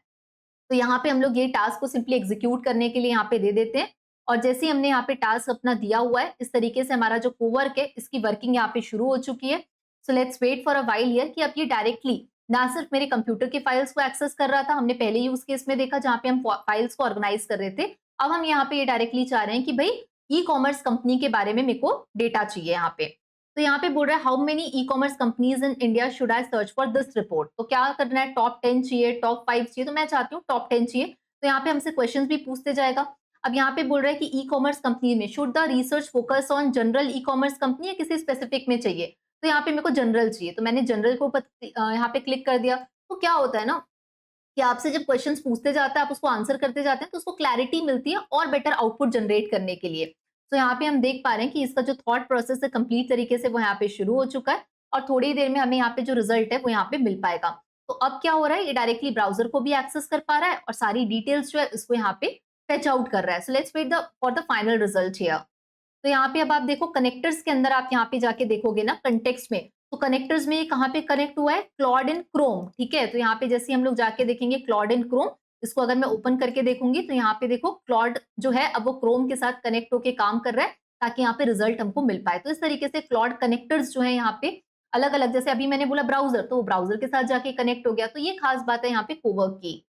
तो यहाँ पे हम लोग ये टास्क को सिंपली एग्जीक्यूट करने के लिए यहाँ पे दे देते हैं। और जैसे ही हमने यहाँ पे टास्क अपना दिया हुआ है, इस तरीके से हमारा जो कोवर्क है इसकी वर्किंग यहाँ पे शुरू हो चुकी है। So let's wait for a while here कि अब ये डायरेक्टली ना सिर्फ मेरे कंप्यूटर के फाइल्स को एक्सेस कर रहा था, हमने पहले यूज केस में देखा जहाँ पे हम फाइल्स को ऑर्गेनाइज कर रहे थे। अब हम यहाँ पे ये डायरेक्टली चाह रहे हैं कि भाई ई कॉमर्स कंपनी के बारे में मेरे को डेटा चाहिए यहाँ पे। तो यहाँ पे बोल रहा है how many e commerce companies in India should I search for this report. तो क्या करना है, टॉप 10 चाहिए, टॉप 5 चाहिए, तो मैं चाहती हूँ टॉप 10 चाहिए। तो यहाँ पे हमसे क्वेश्चन भी पूछते जाएगा। अब यहाँ पे बोल रहा है कि ई कॉमर्स कंपनी में should the research focus on general e commerce company या किसी स्पेसिफिक में चाहिए। तो यहाँ पे मेरे को जनरल चाहिए, तो मैंने जनरल को यहाँ पे क्लिक कर दिया। तो क्या होता है ना कि आपसे जब क्वेश्चंस पूछते जाते हैं, आप उसको आंसर करते जाते हैं, तो उसको क्लैरिटी मिलती है और बेटर आउटपुट जनरेट करने के लिए। तो यहाँ पे हम देख पा रहे हैं कि इसका जो थॉट प्रोसेस है कंप्लीट तरीके से वो यहाँ पे शुरू हो चुका है और थोड़ी देर में हमें यहाँ पे जो रिजल्ट है वो यहाँ पे मिल पाएगा। तो अब क्या हो रहा है, ये डायरेक्टली ब्राउजर को भी एक्सेस कर पा रहा है और सारी डिटेल्स जो है इसको यहाँ पे फेच आउट कर रहा है। So let's wait for the final result here. तो यहाँ पे अब आप देखो कनेक्टर्स के अंदर आप यहाँ पे जाके देखोगे ना कंटेक्स्ट में, तो कनेक्टर्स में ये कहाँ पे कनेक्ट हुआ है, क्लॉड इन क्रोम। ठीक है, तो यहाँ पे जैसे हम लोग जाके देखेंगे क्लॉड इन क्रोम, इसको अगर मैं ओपन करके देखूंगी तो यहाँ पे देखो क्लॉड जो है अब वो क्रोम के साथ कनेक्ट होके काम कर रहा है ताकि यहाँ पे रिजल्ट हमको मिल पाए। तो इस तरीके से क्लॉड कनेक्टर्स जो है यहाँ पे अलग अलग, जैसे अभी मैंने बोला ब्राउजर, तो ब्राउजर के साथ जाके कनेक्ट हो गया। तो ये खास बात है यहाँ पे कोवर्क की।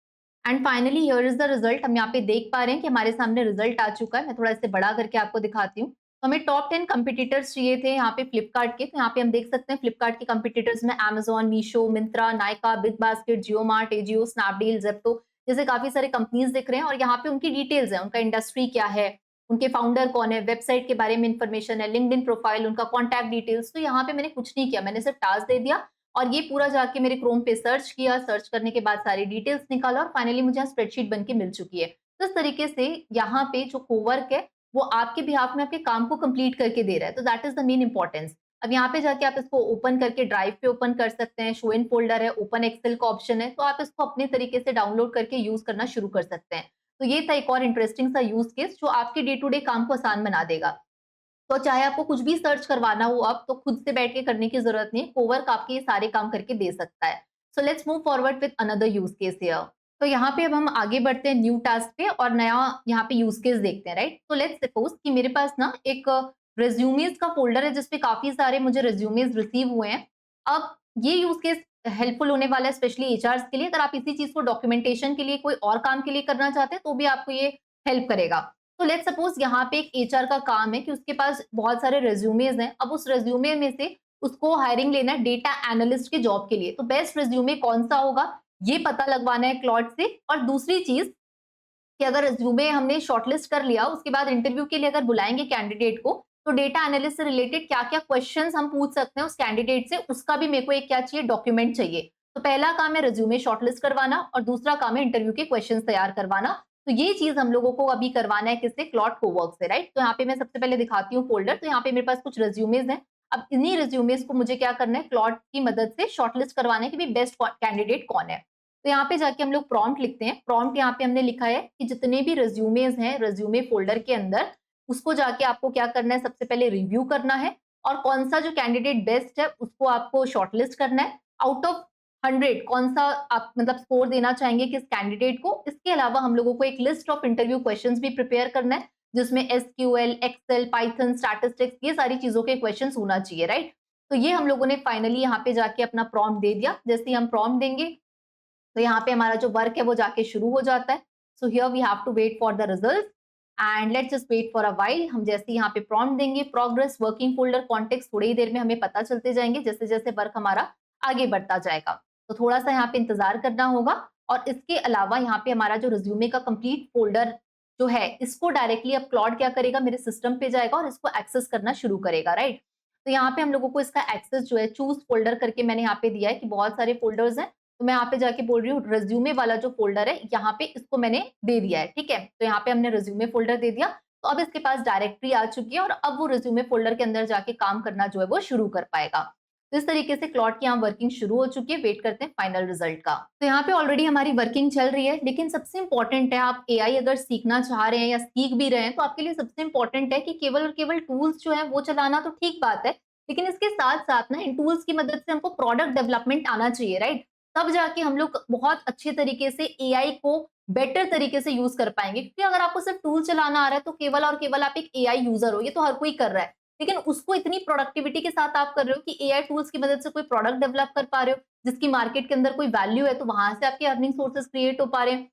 And finally here is the result. हम यहाँ पे देख पा रहे हैं कि हमारे सामने रिजल्ट आ चुका है। मैं थोड़ा इसे बड़ा करके आपको दिखाती हूँ। तो हमें टॉप 10 कंपिटिटर्स चाहिए थे यहाँ पे फ्लिपकार्ट के। तो यहाँ पे हम देख सकते हैं फ्लिपकार्ट के कंपिटिटर्स में Amazon, Meesho, Myntra, Nykaa, Big Basket, Jio Mart, Ajio, Snapdeal, Zepto जैसे काफी सारे कंपनीज दिख रहे हैं और यहाँ पे उनकी डिटेल्स है, उनका इंडस्ट्री क्या है, उनके फाउंडर कौन है, वेबसाइट के बारे में इंफॉर्मेशन है, लिंक्डइन प्रोफाइल, उनका कॉन्टैक्ट डिटेल्स। तो यहाँ पे मैंने कुछ नहीं किया, मैंने सिर्फ टास्क दे दिया और ये पूरा जाके मेरे क्रोम पे सर्च किया। सर्च करने के बाद सारी डिटेल्स निकाला और फाइनली मुझे यहाँ स्प्रेडशीट बन के मिल चुकी है। तो इस तरीके से यहाँ पे जो कोवर्क है वो आपके बिहाफ में आपके काम को कंप्लीट करके दे रहा है। तो that is the main importance. अब यहाँ पे जाके आप इसको ओपन करके ड्राइव पे ओपन कर सकते हैं, शो इन फोल्डर है, ओपन एक्सेल का ऑप्शन है, तो आप इसको अपने तरीके से डाउनलोड करके यूज करना शुरू कर सकते हैं। तो ये था एक और इंटरेस्टिंग सा यूज केस जो आपके डे टू डे काम को आसान बना देगा। तो चाहे आपको कुछ भी सर्च करवाना हो अब, तो खुद से बैठ के करने की जरूरत नहीं, कोवर्क आपके ये सारे काम करके दे सकता है। So let's move forward with another use case here. तो यहाँ पे अब हम आगे बढ़ते हैं न्यू टास्क पे और नया यहाँ पे यूज केस देखते हैं, राइट। तो लेट्स सपोज कि मेरे पास ना एक रेज्यूमेज का फोल्डर है जिसपे काफी सारे मुझे रेज्यूमेज रिसीव हुए हैं। अब ये यूज केस हेल्पफुल होने वाला है स्पेशली एचआर के लिए। अगर आप इसी चीज को डॉक्यूमेंटेशन के लिए कोई और काम के लिए करना चाहते हैं तो भी आपको ये हेल्प करेगा। तो लेट्स सपोज यहाँ पे एक एचआर का काम है कि उसके पास बहुत सारे रेज्यूमेज हैं। अब उस रेज्यूमे में से उसको हायरिंग लेना है डेटा एनालिस्ट के जॉब के लिए। तो बेस्ट रेज्यूमे कौन सा होगा ये पता लगवाना है क्लॉड से। और दूसरी चीज कि अगर रेज्यूमे हमने शॉर्टलिस्ट कर लिया, उसके बाद इंटरव्यू के लिए अगर बुलाएंगे कैंडिडेट को, तो डेटा एनालिस्ट से रिलेटेड क्या क्या क्वेश्चंस हम पूछ सकते हैं उस कैंडिडेट से, उसका भी मेरे को एक क्या चाहिए, डॉक्यूमेंट चाहिए। तो पहला काम है रेज्यूमे शॉर्टलिस्ट करवाना और दूसरा काम है इंटरव्यू के क्वेश्चंस तैयार करवाना। तो ये चीज हम लोगों को अभी करवाना है किससे, क्लॉड कोवर्क से, राइट। तो यहाँ पे मैं सबसे पहले दिखाती हूँ फोल्डर। तो यहाँ पे मेरे पास कुछ रेज्यूमेज हैं। अब इन्हीं रेज्यूमेज को मुझे क्या करना है, क्लॉड की मदद से शॉर्टलिस्ट करवाना है कि भी बेस्ट कैंडिडेट कौन है। तो यहाँ पे जाके हम लोग प्रॉम्प्ट लिखते हैं। प्रॉम्प्ट यहाँ पे हमने लिखा है कि जितने भी रेज्यूमेज हैं रेज्यूमे फोल्डर के अंदर, उसको जाके आपको क्या करना है, सबसे पहले रिव्यू करना है और कौन सा जो कैंडिडेट बेस्ट है उसको आपको शॉर्टलिस्ट करना है। आउट ऑफ 100 कौन सा आप मतलब स्कोर देना चाहेंगे किस कैंडिडेट को। इसके अलावा हम लोगों को एक लिस्ट ऑफ इंटरव्यू क्वेश्चंस भी प्रिपेयर करना है जिसमें एसक्यूएल, एक्सेल, पाइथन, स्टैटिस्टिक्स ये सारी चीजों के क्वेश्चंस होना चाहिए, राइट। तो ये हम लोगों ने फाइनली यहाँ पे जाके अपना प्रॉम्प्ट दे दिया। जैसे ही हम प्रॉम्प्ट देंगे तो यहाँ पे हमारा जो वर्क है वो जाके शुरू हो जाता है। So here we have to wait for the result and let's just wait for a while. हम जैसे यहाँ पे प्रॉम्प्ट देंगे, प्रोग्रेस, वर्किंग फोल्डर, कॉन्टेक्स्ट, थोड़ी ही देर में हमें पता चलते जाएंगे जैसे जैसे वर्क हमारा आगे बढ़ता जाएगा। तो थोड़ा सा यहाँ पे इंतजार करना होगा। और इसके अलावा यहाँ पे हमारा जो रिज्यूमे का कंप्लीट फोल्डर जो है इसको डायरेक्टली अब क्लॉड क्या करेगा, मेरे सिस्टम पे जाएगा और इसको एक्सेस करना शुरू करेगा, राइट। तो यहाँ पे हम लोगों को इसका एक्सेस जो है चूज फोल्डर करके मैंने यहाँ पे दिया है कि बहुत सारे फोल्डर्स हैं। तो मैं यहाँ पे जाके बोल रही हूँ रेज्यूमे वाला जो फोल्डर है यहाँ पे इसको मैंने दे दिया है, ठीक है। तो यहाँ पे हमने रेज्यूमे फोल्डर दे दिया। तो अब इसके पास डायरेक्टरी आ चुकी है और अब वो रेज्यूमे फोल्डर के अंदर जाके काम करना जो है वो शुरू कर पाएगा। तो इस तरीके से क्लॉड की यहाँ वर्किंग शुरू हो चुकी है। वेट करते हैं फाइनल रिजल्ट का। तो यहाँ पे ऑलरेडी हमारी वर्किंग चल रही है, लेकिन सबसे इंपॉर्टेंट है आप एआई अगर सीखना चाह रहे हैं या सीख भी रहे हैं तो आपके लिए सबसे इंपॉर्टेंट है कि केवल और केवल टूल्स जो है वो चलाना तो ठीक बात है, लेकिन इसके साथ साथ ना इन टूल्स की मदद से हमको प्रोडक्ट डेवलपमेंट आना चाहिए, राइट। तब जाके हम लोग बहुत अच्छे तरीके से एआई को बेटर तरीके से यूज कर पाएंगे। क्योंकि अगर आपको सिर्फ टूल चलाना आ रहा है तो केवल और केवल आप एक एआई यूजर हो, ये तो हर कोई कर रहा है, लेकिन उसको इतनी प्रोडक्टिविटी के साथ आप कर रहे हो कि एआई टूल्स की मदद से कोई प्रोडक्ट डेवलप कर पा रहे हो जिसकी मार्केट के अंदर कोई वैल्यू है, तो वहां से आपके अर्निंग सोर्सेस क्रिएट हो पा रहे हैं।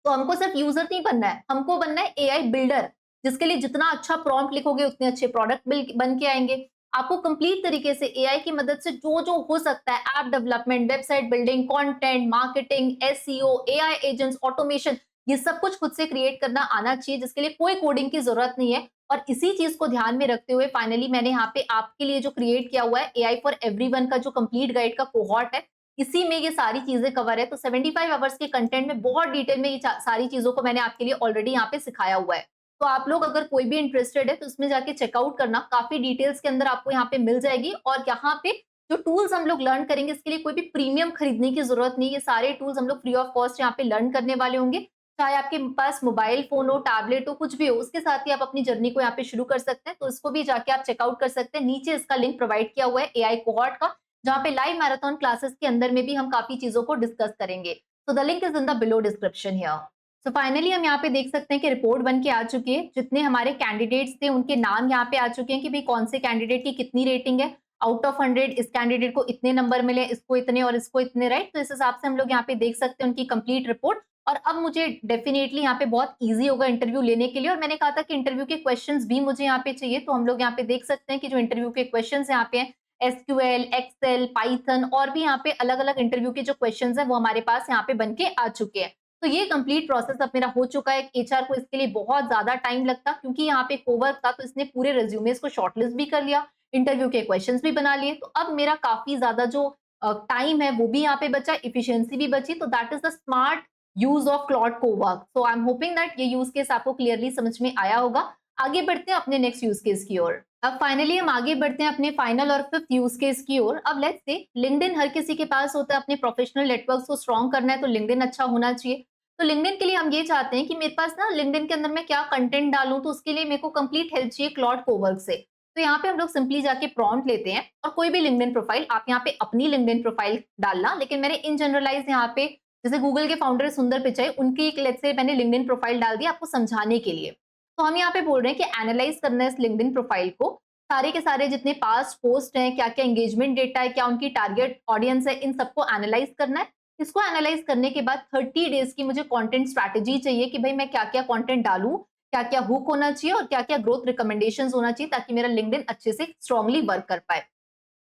तो हमको सिर्फ यूजर नहीं बनना है, हमको बनना है एआई बिल्डर। जिसके लिए जितना अच्छा प्रॉम्प्ट लिखोगे उतने अच्छे प्रोडक्ट बन के आएंगे। आपको कंप्लीट तरीके से एआई की मदद से जो जो हो सकता है, app development, website building, content marketing, SEO, AI agents, automation, ये सब कुछ खुद से क्रिएट करना आना चाहिए, जिसके लिए कोई कोडिंग की जरूरत नहीं है। और इसी चीज को ध्यान में रखते हुए फाइनली मैंने यहाँ पे आपके लिए जो क्रिएट किया हुआ है एआई फॉर एवरीवन का जो कंप्लीट गाइड का कोहॉर्ट है, इसी में ये सारी चीजें कवर है। तो 75 आवर्स के कंटेंट में बहुत डिटेल में ये सारी चीजों को मैंने आपके लिए ऑलरेडी यहाँ पे सिखाया हुआ है। तो आप लोग अगर कोई भी इंटरेस्टेड है तो उसमें जाके चेकआउट करना, काफी डिटेल्स के अंदर आपको यहाँ पे मिल जाएगी। और यहाँ पे जो टूल्स हम लोग लर्न करेंगे इसके लिए कोई भी प्रीमियम खरीदने की जरूरत नहीं है, ये सारे टूल्स हम लोग फ्री ऑफ कॉस्ट यहाँ पे लर्न करने वाले होंगे। चाहे आपके पास मोबाइल फोन हो, टैबलेट हो, कुछ भी हो, उसके साथ ही आप अपनी जर्नी को यहाँ पे शुरू कर सकते हैं। तो इसको भी जाके आप चेकआउट कर सकते हैं। नीचे इसका लिंक प्रोवाइड किया हुआ है एआई कोहॉर्ट का, जहाँ पे लाइव मैराथन क्लासेस के अंदर में भी हम काफी चीजों को डिस्कस करेंगे। तो the link is in the below description here. So finally हम यहाँ पे देख सकते हैं कि रिपोर्ट बन के आ चुकी है। जितने हमारे कैंडिडेट्स थे उनके नाम यहाँ पे आ चुके हैं कि भाई कौन से कैंडिडेट की कितनी रेटिंग है। आउट ऑफ 100 इस कैंडिडेट को इतने नंबर मिले, इसको इतने और इसको इतने, राइट। तो इस हिसाब से हम लोग यहाँ पे देख सकते हैं उनकी कंप्लीट रिपोर्ट। और अब मुझे डेफिनेटली यहाँ पे बहुत इजी होगा इंटरव्यू लेने के लिए। और मैंने कहा था कि इंटरव्यू के क्वेश्चंस भी मुझे यहाँ पे चाहिए, तो हम लोग यहाँ पे देख सकते हैं कि जो इंटरव्यू के क्वेश्चंस यहाँ पे हैं, एसक्यूएल, एक्सेल, पाइथन और भी यहाँ पे अलग अलग इंटरव्यू के जो क्वेश्चंस हैं वो हमारे पास यहाँ पे बन के आ चुके हैं। तो ये कंप्लीट प्रोसेस अब मेरा हो चुका है। एचआर को इसके लिए बहुत ज्यादा टाइम लगता, क्योंकि यहाँ पे कोवर्क था तो इसने पूरे रिज्यूमेस को शॉर्टलिस्ट भी कर लिया, इंटरव्यू के क्वेश्चंस भी बना लिए। तो अब मेरा काफी ज्यादा जो टाइम है वो भी यहाँ पे बचा, इफिशियंसी भी बची। तो that is the smart use of clod Cowork. So I am hoping that ये यूज केस आपको क्लियरली समझ में आया होगा। आगे बढ़ते हैं अपने नेक्स्ट यूज केस की ओर। अब फाइनली हम आगे बढ़ते हैं अपने फाइनल और फिफ्थ यूज केस की ओर। अब लेट्स से लिंक्डइन हर किसी के पास होता है, अपने प्रोफेशनल नेटवर्क्स को स्ट्रॉन्ग करना है तो लिंक्डइन अच्छा होना चाहिए। तो लिंक्डइन के लिए हम ये चाहते हैं कि मेरे पास ना लिंक्डइन के अंदर मैं क्या कंटेंट डालूं, तो उसके लिए मेरे को कंप्लीट हेल्प चाहिए क्लॉड कोवर्क से। तो यहाँ पे हम लोग सिंपली जाके प्रॉम्प्ट लेते हैं और कोई भी लिंक्डइन प्रोफाइल, आप यहाँ पे अपनी लिंक्डइन प्रोफाइल डालना, लेकिन मैंने इन जनरलाइज यहाँ पे जैसे गूगल के फाउंडर सुंदर पिचाई, उनकी एक लेट्स से मैंने लिंक्डइन प्रोफाइल डाल दी आपको समझाने के लिए। तो हम यहाँ पे बोल रहे हैं कि एनालाइज करना है इस लिंक्डइन प्रोफाइल को, सारे के सारे जितने पास्ट पोस्ट हैं, क्या क्या एंगेजमेंट डेटा है, क्या उनकी टारगेट ऑडियंस है, इन सबको एनालाइज करना है। इसको एनालाइज करने के बाद 30 डेज की मुझे कंटेंट स्ट्रैटेजी चाहिए कि भाई मैं क्या क्या कंटेंट डालूं, क्या क्या हुक होना चाहिए और क्या क्या ग्रोथ रिकमेंडेशंस होना चाहिए, ताकि मेरा लिंक्डइन अच्छे से स्ट्रांगली वर्क कर पाए।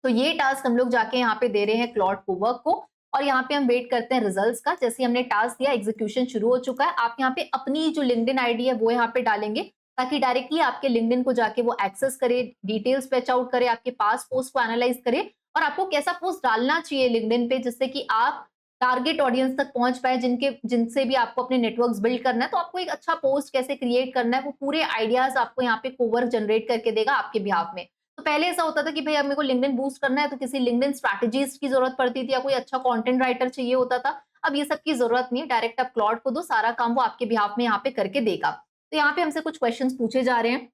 तो ये टास्क हम लोग जाके यहाँ पे दे रहे हैं क्लॉड कोवर्क को, और यहाँ पे हम वेट करते हैं रिजल्ट्स का। जैसे हमने टास्क दिया, एग्जीक्यूशन शुरू हो चुका है। आप यहाँ पे अपनी जो लिंक्डइन आईडी है वो यहाँ पे डालेंगे, ताकि डायरेक्टली आपके लिंक्डइन को जाके वो एक्सेस करे, डिटेल्स फेच आउट करे, आपके पास पोस्ट को एनालाइज करे और आपको कैसा पोस्ट डालना चाहिए लिंक्डइन पे, जिससे कि आप टारगेट ऑडियंस तक पहुंच पाए, जिनसे भी आपको अपने नेटवर्क्स बिल्ड करना है। तो आपको एक अच्छा पोस्ट कैसे क्रिएट करना है, वो पूरे आइडियाज आपको यहाँ पे कोवर्क जनरेट करके देगा आपके बिहाफ में। तो पहले ऐसा होता था कि भाई अब मेरे को लिंक्डइन बूस्ट करना है तो किसी लिंक्डइन स्ट्रैटेजिस्ट की जरूरत पड़ती थी या कोई अच्छा कंटेंट राइटर चाहिए होता था। अब ये सब की जरूरत नहीं है, डायरेक्ट आप क्लॉड को दो, सारा काम वो आपके बिहाफ में यहाँ पे करके देगा। तो यहाँ पे हमसे कुछ क्वेश्चंस पूछे जा रहे हैं,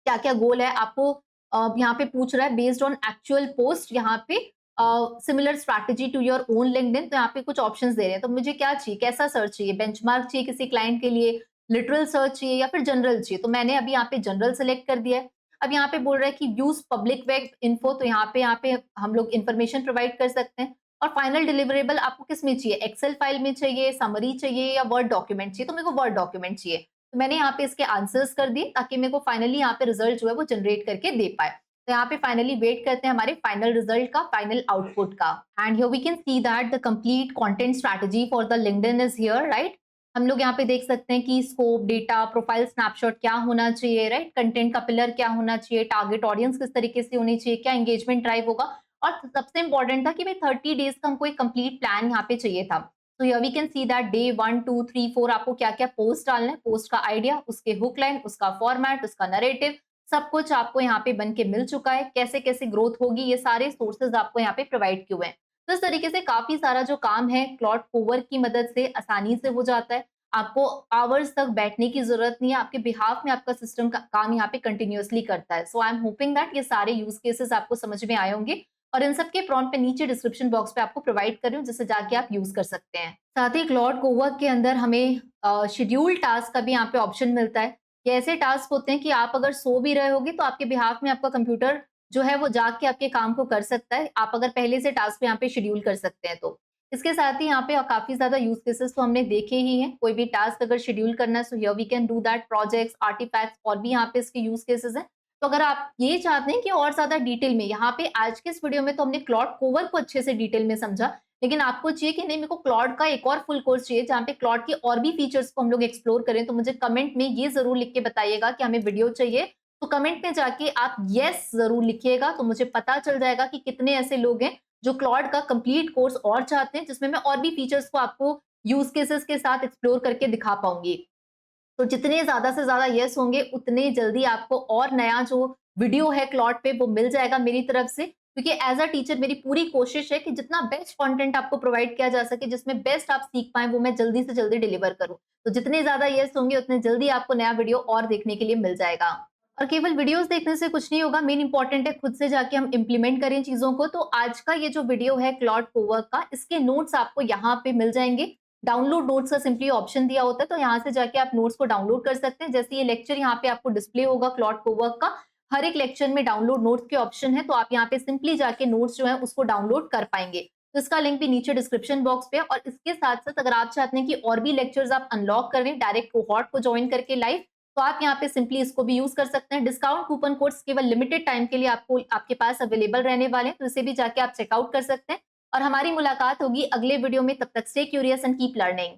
क्या क्या गोल है आपको यहाँ पे पूछ रहा है बेस्ड ऑन एक्चुअल पोस्ट, यहाँ पे similar strategy to your own LinkedIn. तो यहाँ पे कुछ ऑप्शंस दे रहे हैं। तो मुझे क्या चाहिए, कैसा सर्च चाहिए, बेंचमार्क चाहिए किसी क्लाइंट के लिए, लिटरल सर्च चाहिए या फिर जनरल चाहिए। तो मैंने अभी यहाँ पे जनरल सेलेक्ट कर दिया है। अब यहाँ पे बोल रहा है कि यूज पब्लिक वेब इन्फो, तो यहाँ पे हम लोग इन्फॉर्मेशन प्रोवाइड कर सकते हैं। और फाइनल डिलीवरेबल आपको किस में चाहिए, एक्सेल फाइल में चाहिए, समरी चाहिए या वर्ड डॉक्यूमेंट चाहिए। तो मेरे को वर्ड डॉक्यूमेंट चाहिए, तो मैंने यहाँ पे इसके आंसर्स कर दिए ताकि मेरे को फाइनली यहाँ पे रिजल्ट जो है वो जनरेट करके दे पाए। तो यहाँ पे फाइनली वेट करते हैं हमारे फाइनल रिजल्ट का, फाइनल आउटपुट का। And here we can see that the complete content strategy for the LinkedIn is here, right. हम लोग यहाँ पे देख सकते हैं कि स्कोप, डेटा, प्रोफाइल स्नैपशॉट क्या होना चाहिए, राइट, कंटेंट का पिलर क्या होना चाहिए, टारगेट ऑडियंस किस तरीके से होनी चाहिए, क्या एंगेजमेंट ड्राइव होगा, और सबसे इंपॉर्टेंट था कि भाई 30 डेज का हमको एक कंप्लीट प्लान यहाँ पे चाहिए था। तो here we can see that day 1 2 3 4 आपको क्या क्या पोस्ट डालना है, पोस्ट का आइडिया, उसके हुक लाइन, उसका फॉर्मेट, उसका नरेटिव, सब कुछ आपको यहाँ पे बन के मिल चुका है। कैसे कैसे ग्रोथ होगी, ये सारे सोर्सेज आपको यहाँ पे प्रोवाइड किए हुए हैं। तो इस तरीके से काफी सारा जो काम है क्लॉड कोवर्क की मदद से आसानी से हो जाता है। आपको आवर्स तक बैठने की जरूरत नहीं है, आपके बिहाफ में आपका सिस्टम का काम यहाँ पे कंटिन्यूअसली करता है। सो आई एम होपिंग दैट ये सारे यूज केसेस आपको समझ में आए होंगे, और इन सबके प्रॉम्प्ट पे नीचे डिस्क्रिप्शन बॉक्स पे आपको प्रोवाइड कर रही हूँ, जिससे जाके आप यूज कर सकते हैं। साथ ही क्लॉड कोवर्क के अंदर हमें शेड्यूल टास्क का भी यहाँ पे ऑप्शन मिलता है। ये ऐसे टास्क होते हैं कि आप अगर सो भी रहे होगे तो आपके बिहाफ में आपका कंप्यूटर जो है वो जाग के आपके काम को कर सकता है, आप अगर पहले से टास्क यहाँ पे शेड्यूल कर सकते हैं तो। इसके साथ ही यहाँ पे काफी ज्यादा यूज केसेस तो हमने देखे ही हैं। कोई भी टास्क अगर शेड्यूल करना है, so here we can do that, projects, artifacts, और भी यहाँ पे इसके यूज केसेस हैं। तो अगर आप ये चाहते हैं कि और ज्यादा डिटेल में, यहाँ पे आज के इस वीडियो में तो हमने क्लॉड कोवर को अच्छे से डिटेल में समझा, लेकिन आपको चाहिए कि नहीं मेरे को क्लॉड का एक और फुल कोर्स चाहिए जहाँ पे क्लॉड की और भी फीचर्स को हम लोग एक्सप्लोर करें, तो मुझे कमेंट में ये जरूर लिख के बताइएगा कि हमें वीडियो चाहिए। तो कमेंट में जाके आप यस जरूर लिखिएगा, तो मुझे पता चल जाएगा कि कितने ऐसे लोग हैं जो क्लॉड का कंप्लीट कोर्स और चाहते हैं, जिसमें मैं और भी फीचर्स को आपको यूज केसेस के साथ एक्सप्लोर करके दिखा पाऊंगी। तो जितने ज्यादा से ज्यादा यस होंगे उतने जल्दी आपको और नया जो वीडियो है क्लॉड पे वो मिल जाएगा मेरी तरफ से, क्योंकि एज अ टीचर मेरी पूरी कोशिश है कि जितना बेस्ट कंटेंट आपको प्रोवाइड किया जा सके, जिसमें बेस्ट आप सीख पाए, वो मैं जल्दी से जल्दी डिलीवर करूं। तो जितने ज्यादा यस होंगे उतने जल्दी आपको नया वीडियो और देखने के लिए मिल जाएगा। और केवल वीडियोस देखने से कुछ नहीं होगा, मेन इंपॉर्टेंट है खुद से जाके हम इंप्लीमेंट करें चीजों को। तो आज का ये जो वीडियो है क्लॉड कोवर्क का, इसके नोट्स आपको यहाँ पे मिल जाएंगे। डाउनलोड नोट्स का सिंपली ऑप्शन दिया होता है, तो यहाँ से जाके आप नोट्स को डाउनलोड कर सकते हैं। जैसे ये लेक्चर यहाँ पे आपको डिस्प्ले होगा क्लॉड कोवर्क का, हर एक लेक्चर में डाउनलोड नोट्स के ऑप्शन है, तो आप यहाँ पे सिंपली जाके नोट्स जो है उसको डाउनलोड कर पाएंगे। तो इसका लिंक भी नीचे डिस्क्रिप्शन बॉक्स पे है। और इसके साथ साथ अगर आप चाहते हैं कि और भी लेक्चर्स आप अनलॉक करें डायरेक्ट कोहॉर्ट को ज्वाइन करके लाइव, तो आप यहाँ पे सिंपली इसको भी यूज कर सकते हैं। डिस्काउंट कूपन कोड्स केवल लिमिटेड टाइम के लिए आपको आपके पास अवेलेबल रहने वाले हैं, तो इसे भी जाके आप चेकआउट कर सकते हैं। और हमारी मुलाकात होगी अगले वीडियो में, तब तक stay curious and keep learning.